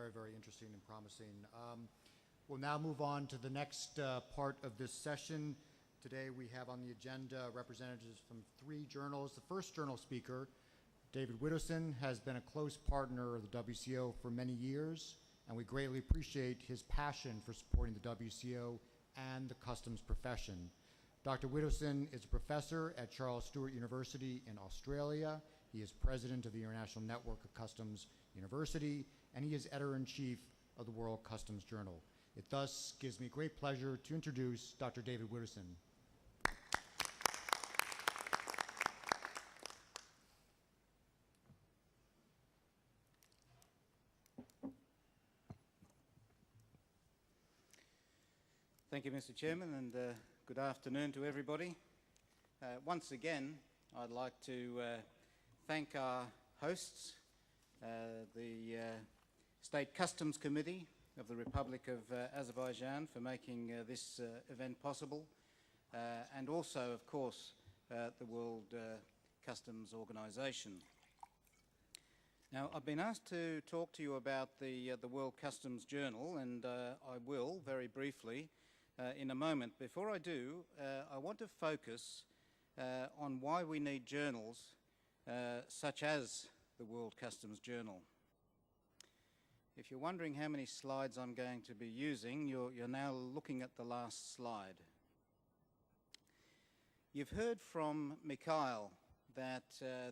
very, very interesting and promising. We'll now move on to the next part of this session. Today we have on the agenda representatives from 3 journals. The first journal speaker, David Widdowson, has been a close partner of the WCO for many years, and we greatly appreciate his passion for supporting the WCO and the customs profession. Dr. Widdowson is a professor at Charles Sturt University in Australia. He is president of the International Network of Customs University, and he is editor-in-chief of the World Customs Journal. It thus gives me great pleasure to introduce Dr. David Widdowson. Thank you, Mr. Chairman, and good afternoon to everybody. Once again, I'd like to thank our hosts, the State Customs Committee of the Republic of Azerbaijan, for making this event possible, and also, of course, the World Customs Organization. Now, I've been asked to talk to you about the World Customs Journal, and I will, very briefly, in a moment. Before I do, I want to focus on why we need journals such as the World Customs Journal. If you're wondering how many slides I'm going to be using, you're now looking at the last slide. You've heard from Mikhail that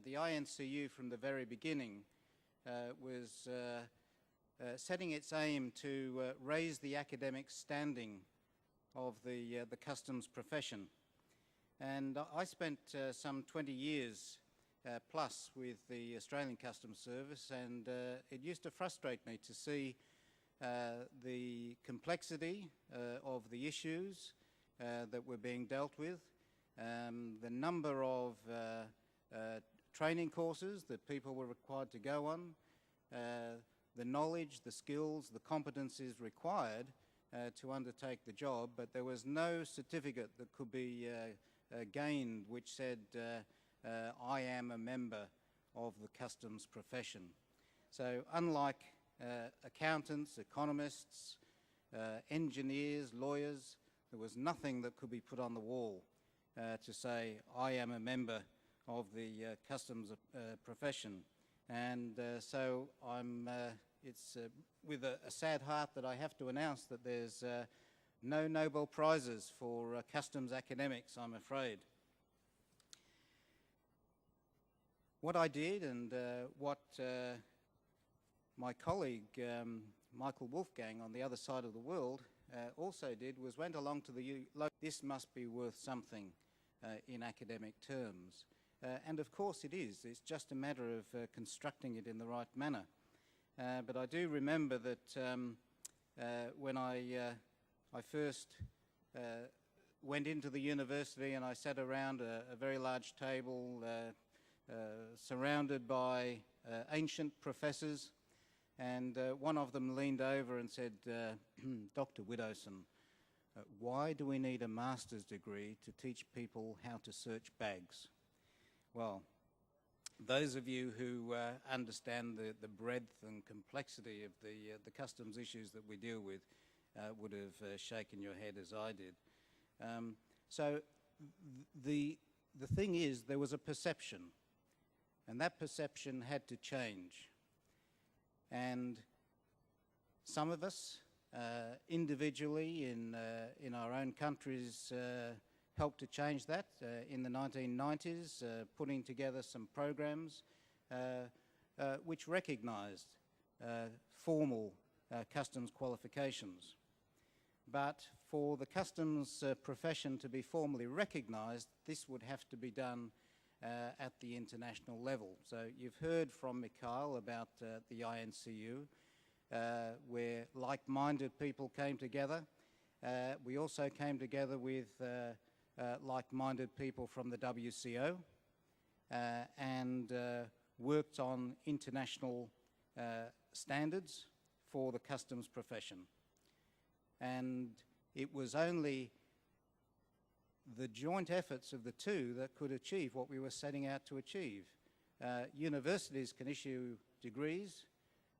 the INCU from the very beginning was setting its aim to raise the academic standing of the customs profession. And I spent some 20 years plus with the Australian Customs Service, and it used to frustrate me to see the complexity of the issues that were being dealt with, the number of training courses that people were required to go on, the knowledge, the skills, the competencies required to undertake the job, but there was no certificate that could be gained which said I am a member of the customs profession. So unlike accountants, economists, engineers, lawyers, there was nothing that could be put on the wall to say I am a member of the customs profession. And so it's with a sad heart that I have to announce that there's no Nobel Prizes for customs academics, I'm afraid. What I did, and what my colleague Michael Wolfgang on the other side of the world also did, was went along to the this must be worth something in academic terms. And of course it is. It's just a matter of constructing it in the right manner. But I do remember that when I first went into the university and I sat around a very large table surrounded by ancient professors, and one of them leaned over and said, Dr. Widdowson, why do we need a master's degree to teach people how to search bags? Well, those of you who understand the breadth and complexity of the customs issues that we deal with would have shaken your head as I did. So the thing is, there was a perception, and that perception had to change. And some of us individually in our own countries helped to change that in the 1990s, putting together some programs which recognized formal customs qualifications. But for the customs profession to be formally recognized, this would have to be done at the international level. So you've heard from Mikhail about the INCU, where like-minded people came together. We also came together with like-minded people from the WCO and worked on international standards for the customs profession. And it was only the joint efforts of the two that could achieve what we were setting out to achieve. Universities can issue degrees,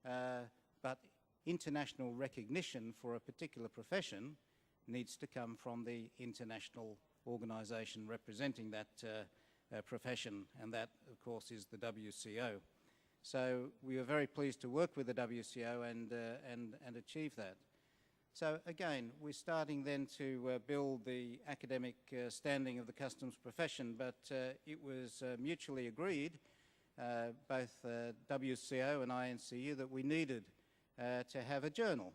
but international recognition for a particular profession needs to come from the international organisation representing that profession, and that, of course, is the WCO. So we are very pleased to work with the WCO and achieve that. So again, we're starting then to build the academic standing of the customs profession, but it was mutually agreed, both WCO and INCU, that we needed to have a journal.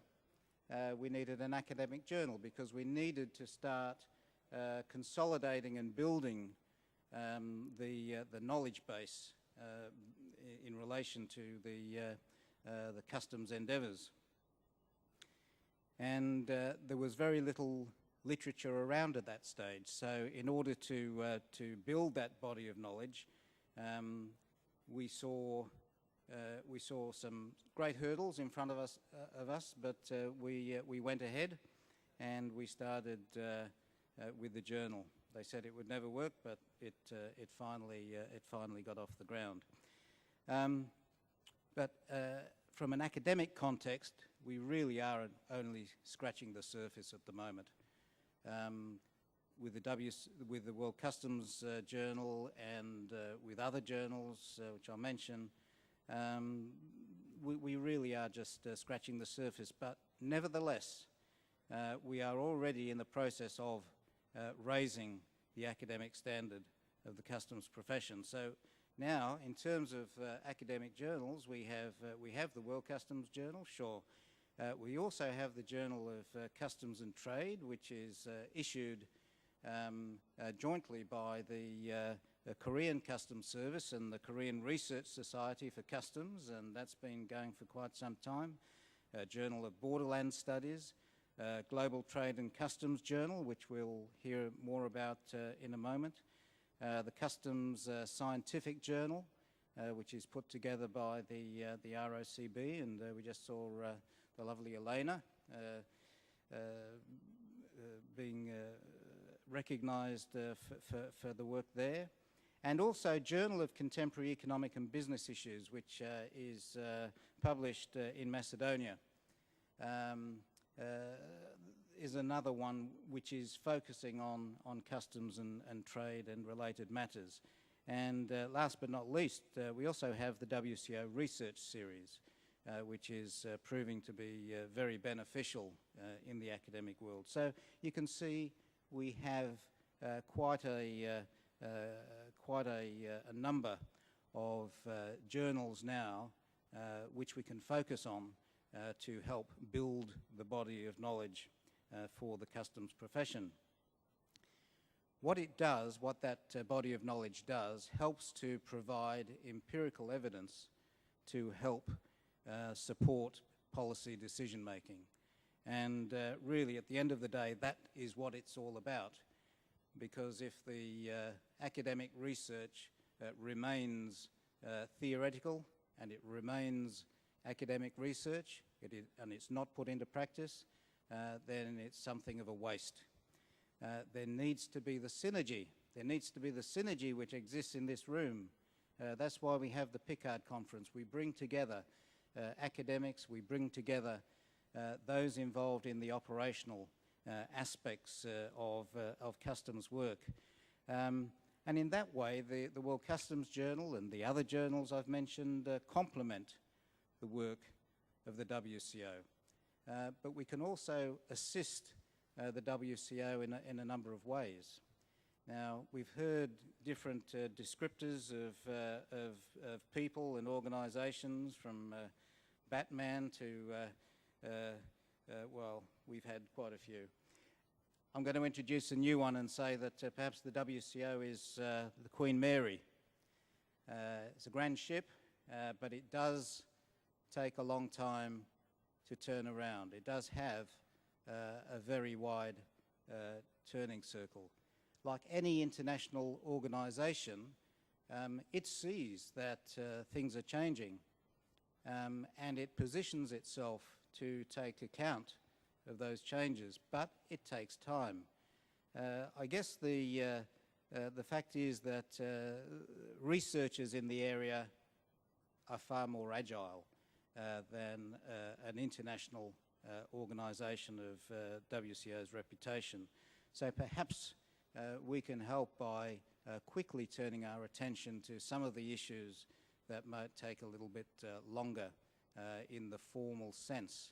We needed an academic journal because we needed to start consolidating and building the knowledge base in relation to the customs endeavours. And there was very little literature around at that stage. So in order to build that body of knowledge, we saw some great hurdles in front of us, but we went ahead and we started with the journal. They said it would never work, but it finally got off the ground. But from an academic context, we really are only scratching the surface at the moment. With the World Customs Journal and with other journals, which I'll mention, we really are just scratching the surface. But nevertheless, we are already in the process of raising the academic standard of the customs profession. So now, in terms of academic journals, we have the World Customs Journal, sure. We also have the Journal of Customs and Trade, which is issued jointly by the Korean Customs Service and the Korean Research Society for Customs, and that's been going for quite some time. Journal of Borderland Studies, Global Trade and Customs Journal, which we'll hear more about in a moment. The Customs Scientific Journal, which is put together by the ROCB, and we just saw the lovely Elena being recognised for the work there. And also Journal of Contemporary Economic and Business Issues, which is published in Macedonia. Is another one which is focusing on customs and trade and related matters. And last but not least, we also have the WCO Research Series, which is proving to be very beneficial in the academic world. So you can see we have quite a number of journals now which we can focus on to help build the body of knowledge for the customs profession. What it does, what that body of knowledge does, helps to provide empirical evidence to help support policy decision making. And really, at the end of the day, that is what it's all about. Because if the academic research remains theoretical and it remains academic research and it's not put into practice, then it's something of a waste. There needs to be the synergy. There needs to be the synergy which exists in this room. That's why we have the PICARD conference. We bring together academics, we bring together those involved in the operational aspects of customs work. And in that way, the World Customs Journal and the other journals I've mentioned complement the work of the WCO. But we can also assist the WCO in a number of ways. Now, we've heard different descriptors of people and organisations, from Batman to, well, we've had quite a few. I'm going to introduce a new one and say that perhaps the WCO is the Queen Mary. It's a grand ship, but it does take a long time to turn around. It does have a very wide turning circle. Like any international organisation, it sees that things are changing, and it positions itself to take account of those changes, but it takes time. I guess the fact is that researchers in the area are far more agile. than an international organisation of WCO's reputation. So perhaps we can help by quickly turning our attention to some of the issues that might take a little bit longer in the formal sense.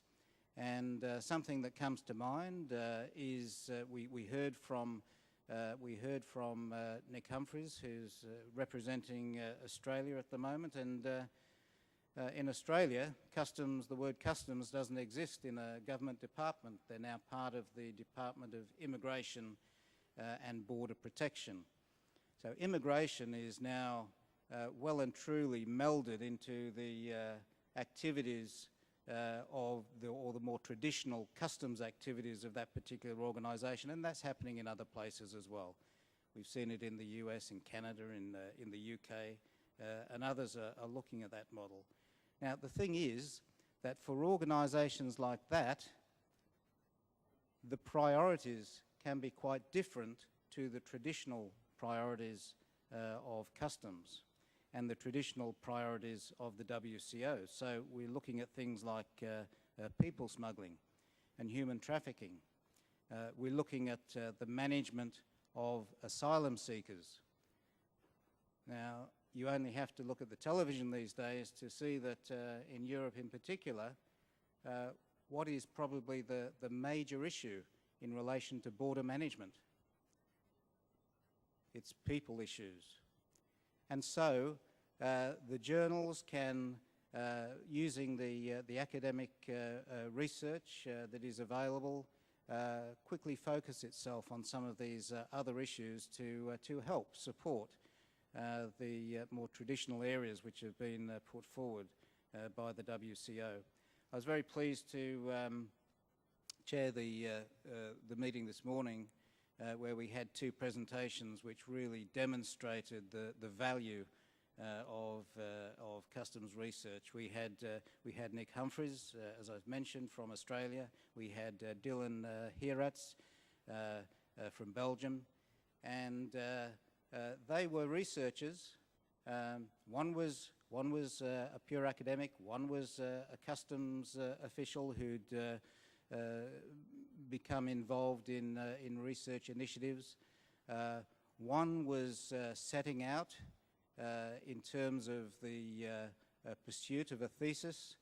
And something that comes to mind is we heard from Nick Humphreys, who's representing Australia at the moment, and in Australia, customs, the word customs doesn't exist in a government department. They're now part of the Department of Immigration and Border Protection. So immigration is now well and truly melded into the activities of the more traditional customs activities of that particular organisation, and that's happening in other places as well. We've seen it in the US, in Canada, in the UK, and others are looking at that model. Now, the thing is that for organisations like that, the priorities can be quite different to the traditional priorities of customs and the traditional priorities of the WCO. So we're looking at things like people smuggling and human trafficking. We're looking at the management of asylum seekers. Now, you only have to look at the television these days to see that in Europe in particular, what is probably the major issue in relation to border management? It's people issues. And so the journals can, using the academic research that is available, quickly focus itself on some of these other issues to help support the more traditional areas which have been put forward by the WCO. I was very pleased to chair the meeting this morning where we had two presentations which really demonstrated the value of customs research. We had Nick Humphreys, as I've mentioned, from Australia. We had Dylan Heratz from Belgium, and they were researchers. One was a pure academic. One was a customs official who'd become involved in research initiatives. One was setting out in terms of the pursuit of a thesis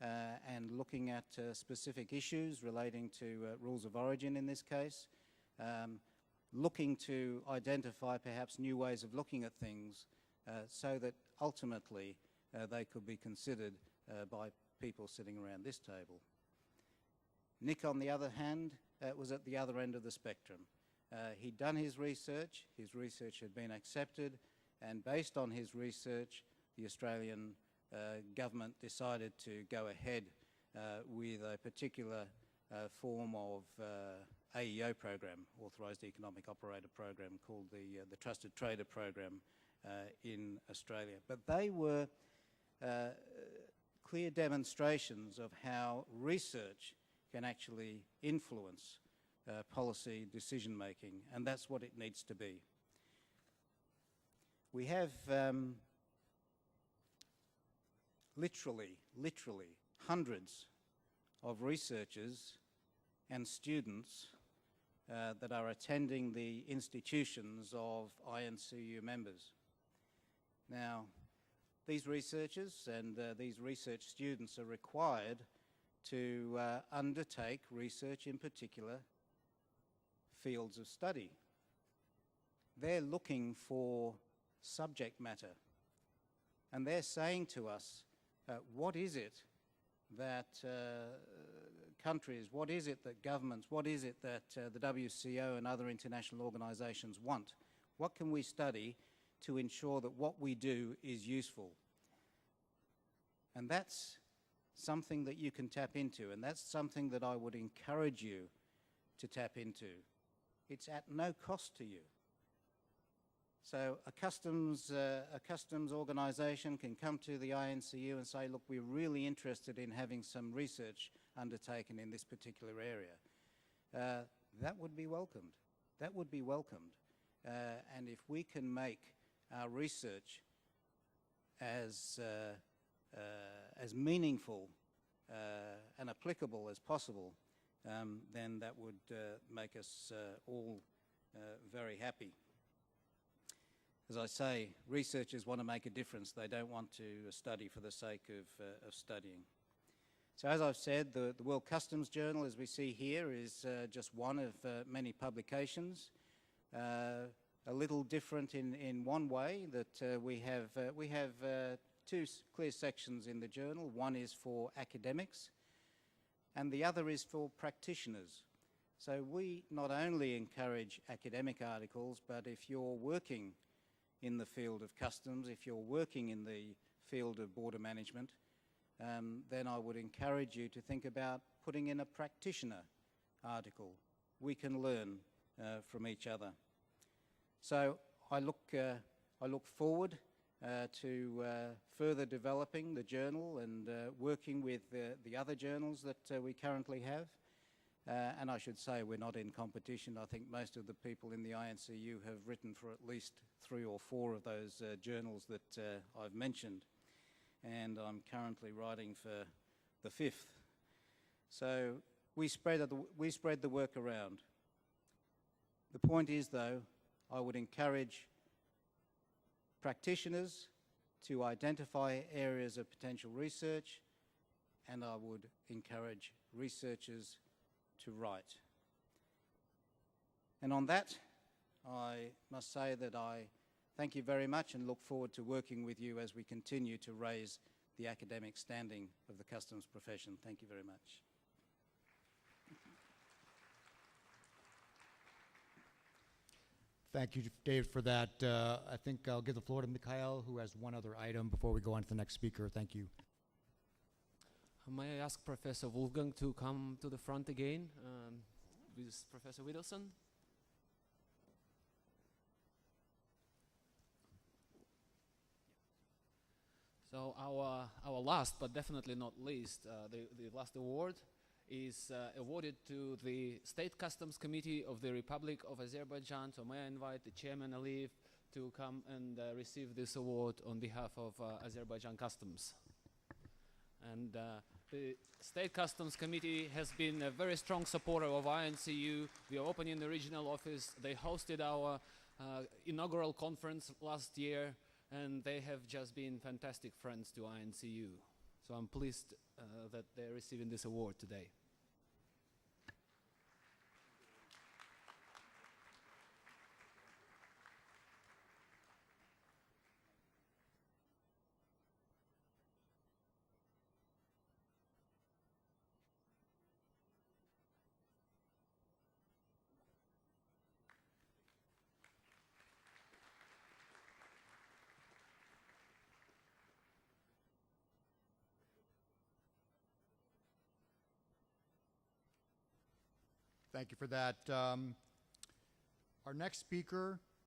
and looking at specific issues relating to rules of origin in this case, looking to identify perhaps new ways of looking at things so that ultimately they could be considered by people sitting around this table. Nick, on the other hand, was at the other end of the spectrum. He'd done his research had been accepted, and based on his research, the Australian government decided to go ahead with a particular form of AEO program, Authorised Economic Operator program, called the Trusted Trader program in Australia. But they were clear demonstrations of how research can actually influence policy decision making, and that's what it needs to be. We have literally hundreds of researchers and students that are attending the institutions of INCU members. Now, these researchers and these research students are required to undertake research in particular fields of study. They're looking for subject matter, and they're saying to us, what is it that countries, what is it that governments, what is it that the WCO and other international organisations want? What can we study to ensure that what we do is useful? And that's something that you can tap into, and that's something that I would encourage you to tap into. It's at no cost to you. So a customs organisation can come to the INCU and say, look, we're really interested in having some research undertaken in this particular area. That would be welcomed. That would be welcomed. And if we can make our research as as meaningful and applicable as possible, then that would make us all very happy. As I say, researchers want to make a difference. They don't want to study for the sake of studying. So as I've said, the World Customs Journal, as we see here, is just one of many publications. A little different in one way, that we have two clear sections in the journal. One is for academics, and the other is for practitioners. So we not only encourage academic articles, but if you're working in the field of customs, if you're working in the field of border management, then I would encourage you to think about putting in a practitioner article. We can learn from each other. So I look forward to further developing the journal and working with the other journals that we currently have. And I should say we're not in competition. I think most of the people in the INCU have written for at least 3 or 4 of those journals that I've mentioned. And I'm currently writing for the 5th. So we spread the work around. The point is, though, I would encourage practitioners to identify areas of potential research, and I would encourage researchers to write. And on that, I must say that I thank you very much and look forward to working with you as we continue to raise the academic standing of the customs profession. Thank you very much. Thank you, Dave, for that. I think I'll give the floor to Mikhail, who has one other item before we go on to the next speaker. Thank you. May I ask Professor Wolfgang to come to the front again with Professor Widdowson? So our last, but definitely not least, the last award is awarded to the State Customs Committee of the Republic of Azerbaijan. So may I invite the Chairman Aliyev to come and receive this award on behalf of Azerbaijan Customs. And the State Customs Committee has been a very strong supporter of INCU. We are opening the regional office. They hosted our inaugural conference last year, and they have just been fantastic friends to INCU. So I'm pleased that they're receiving this award today. Thank you for that. Our next speaker